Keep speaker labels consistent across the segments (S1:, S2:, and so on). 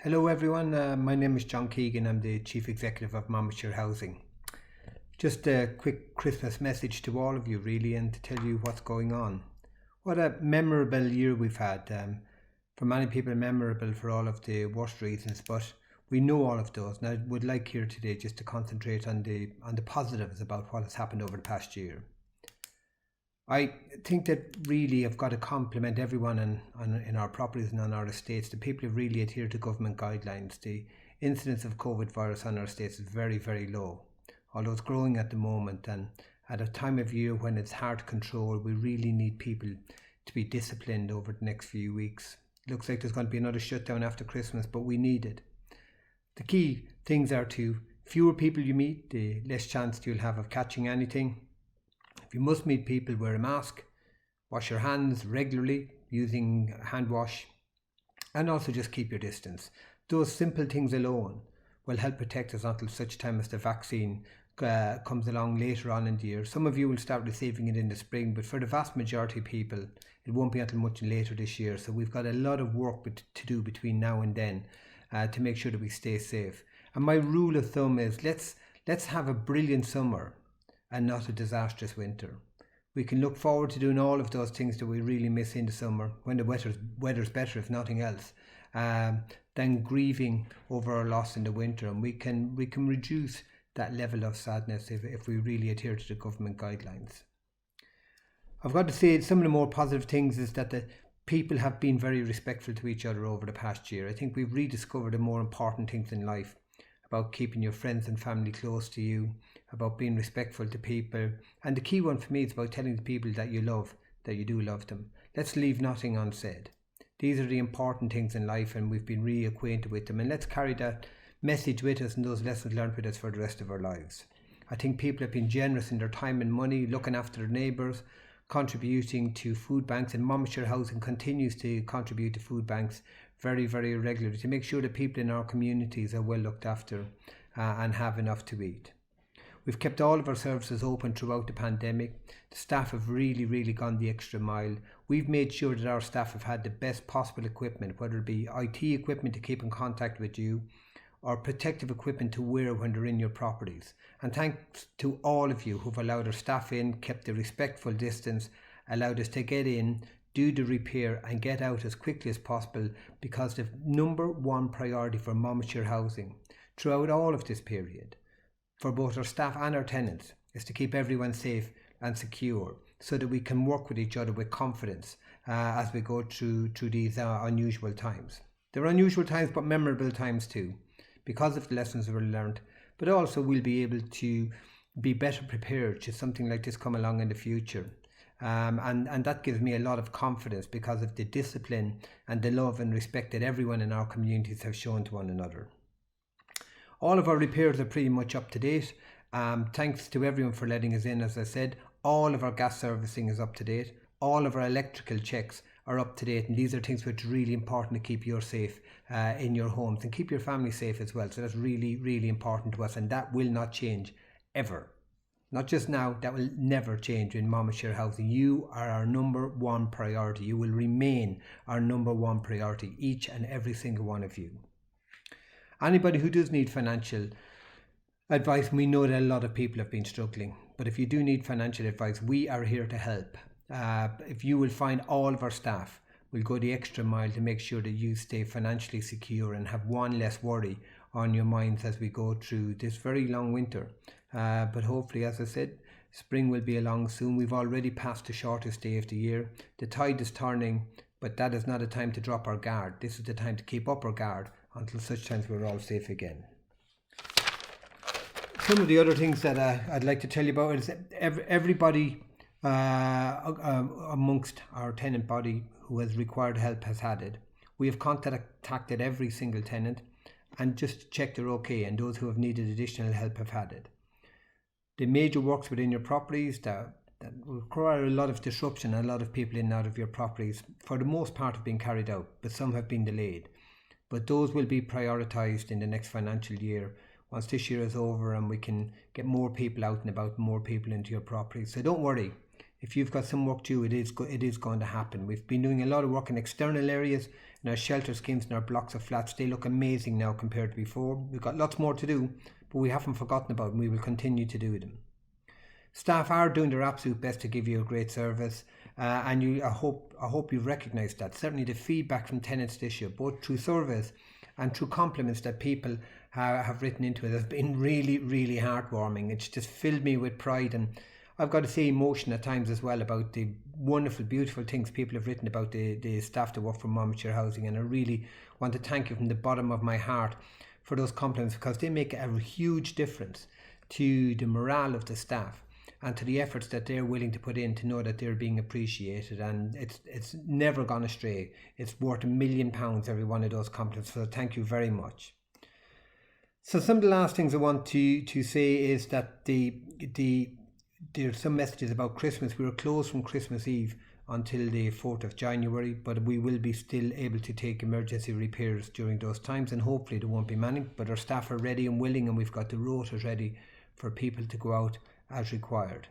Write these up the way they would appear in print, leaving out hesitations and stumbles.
S1: Hello everyone, my name is John Keegan. I'm the Chief Executive of Monmouthshire Housing. Just a quick Christmas message to all of you really, and to tell you what's going on. What a memorable year we've had. For many people memorable for all of the worst reasons, but we know all of those, and I would like here today just to concentrate on the positives about what has happened over the past year. I think that really I've got to compliment everyone in our properties and on our estates. The people who really adhere to government guidelines. The incidence of COVID virus on our estates is very, very low, although it's growing at the moment. And at a time of year when it's hard to control, we really need people to be disciplined over the next few weeks. It looks like there's going to be another shutdown after Christmas, but we need it. The key things are to fewer people you meet, the less chance you'll have of catching anything. If you must meet people, wear a mask, wash your hands regularly using hand wash, and also just keep your distance. Those simple things alone will help protect us until such time as the vaccine comes along later on in the year. Some of you will start receiving it in the spring, but for the vast majority of people, it won't be until much later this year. So we've got a lot of work to do between now and then to make sure that we stay safe. And my rule of thumb is let's have a brilliant summer and not a disastrous winter. We can look forward to doing all of those things that we really miss in the summer when the weather's better, if nothing else, than grieving over our loss in the winter. And we can reduce that level of sadness if we really adhere to the government guidelines. I've got to say some of the more positive things is that the people have been very respectful to each other over the past year. I think we've rediscovered the more important things in life, about keeping your friends and family close to you, about being respectful to people. And the key one for me is about telling the people that you love, that you do love them. Let's leave nothing unsaid. These are the important things in life, and we've been reacquainted with them. And let's carry that message with us and those lessons learned with us for the rest of our lives. I think people have been generous in their time and money, looking after their neighbours, contributing to food banks, and Monmouthshire Housing continues to contribute to food banks very, very regularly to make sure that people in our communities are well looked after and have enough to eat. We've kept all of our services open throughout the pandemic. The staff have really, really gone the extra mile. We've made sure that our staff have had the best possible equipment, whether it be IT equipment to keep in contact with you or protective equipment to wear when they're in your properties. And thanks to all of you who've allowed our staff in, kept the respectful distance, allowed us to get in, do the repair and get out as quickly as possible, because the number one priority for Monmouthshire Housing throughout all of this period, for both our staff and our tenants, is to keep everyone safe and secure so that we can work with each other with confidence as we go through these unusual times. They're unusual times, but memorable times too, because of the lessons we learned, but also we'll be able to be better prepared should something like this come along in the future. And that gives me a lot of confidence because of the discipline and the love and respect that everyone in our communities have shown to one another. All of our repairs are pretty much up to date. Thanks to everyone for letting us in. As I said, all of our gas servicing is up to date. All of our electrical checks are up to date, and these are things which are really important to keep you safe in your homes and keep your family safe as well. So that's really, really important to us, and that will not change ever. Not just now, that will never change in Monmouthshire Housing. You are our number one priority. You will remain our number one priority, each and every single one of you. Anybody who does need financial advice, we know that a lot of people have been struggling, but if you do need financial advice, we are here to help. If you will find all of our staff will go the extra mile to make sure that you stay financially secure and have one less worry on your minds as we go through this very long winter. But hopefully, as I said, spring will be along soon. We've already passed the shortest day of the year. The tide is turning, but that is not a time to drop our guard. This is the time to keep up our guard until such times we're all safe again. Some of the other things that I'd like to tell you about is that everybody amongst our tenant body who has required help has had it. We have contacted every single tenant and just checked they're okay, and those who have needed additional help have had it. The major works within your properties that require a lot of disruption and a lot of people in and out of your properties, for the most part, have been carried out, but some have been delayed. But those will be prioritised in the next financial year once this year is over and we can get more people out and about, more people into your properties. So don't worry, If you've got some work due, it is going to happen. We've been doing a lot of work in external areas, in our shelter schemes and our blocks of flats. They look amazing now compared to before. We've got lots more to do, but we haven't forgotten about them. We will continue to do them. Staff are doing their absolute best to give you a great service, and I hope you've recognised that. Certainly the feedback from tenants this year, both through surveys and through compliments that people have written into it, has been really, really heartwarming. It's just filled me with pride, and I've got to say emotion at times as well about the wonderful, beautiful things people have written about the staff that work for Monmouthshire Housing, and I really want to thank you from the bottom of my heart for those compliments, because they make a huge difference to the morale of the staff and to the efforts that they're willing to put in to know that they're being appreciated, and it's never gone astray. It's worth £1 million every one of those compliments, so thank you very much. So some of the last things I want to say is that there's some messages about Christmas. We were closed from Christmas Eve until the 4th of January, but we will be still able to take emergency repairs during those times, and hopefully there won't be many, but our staff are ready and willing, and we've got the rotas ready for people to go out as required.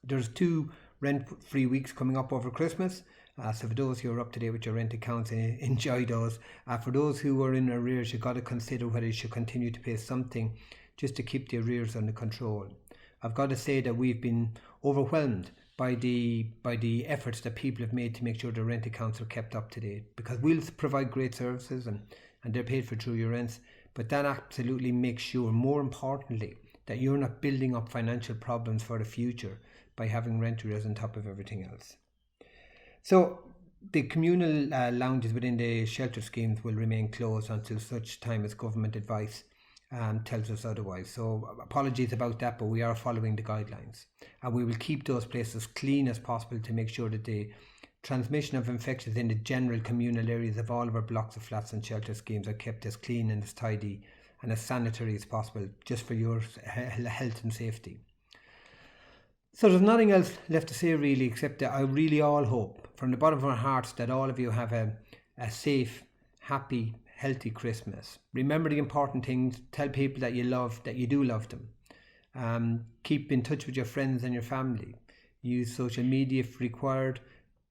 S1: There's 2 rent-free weeks coming up over Christmas, so for those who are up to date with your rent accounts, enjoy those. For those who are in arrears, you've got to consider whether you should continue to pay something just to keep the arrears under control. I've got to say that we've been overwhelmed by the efforts that people have made to make sure their rent accounts are kept up to date, because we'll provide great services and they're paid for through your rents, but that absolutely makes sure, more importantly, that you're not building up financial problems for the future by having rent arrears on top of everything else. So the communal lounges within the shelter schemes will remain closed until such time as government advice tells us otherwise. So apologies about that, but we are following the guidelines, and we will keep those places clean as possible to make sure that the transmission of infections in the general communal areas of all of our blocks of flats and shelter schemes are kept as clean and as tidy and as sanitary as possible, just for your health and safety. So there's nothing else left to say really, except that I really all hope from the bottom of our hearts that all of you have a safe, happy, healthy Christmas. Remember the important things. Tell people that you do love them. Keep in touch with your friends and your family. Use social media if required.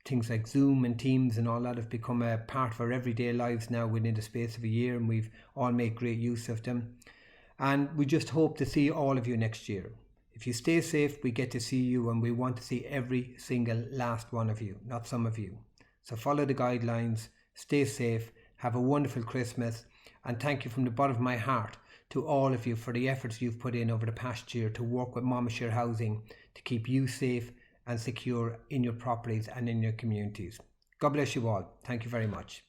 S1: Things like Zoom and Teams and all that have become a part of our everyday lives now within the space of a year, and we've all made great use of them. And we just hope to see all of you next year. If you stay safe, we get to see you, and we want to see every single last one of you, not some of you. So follow the guidelines, stay safe, have a wonderful Christmas, and thank you from the bottom of my heart to all of you for the efforts you've put in over the past year to work with Monmouthshire Housing to keep you safe and secure in your properties and in your communities. God bless you all. Thank you very much.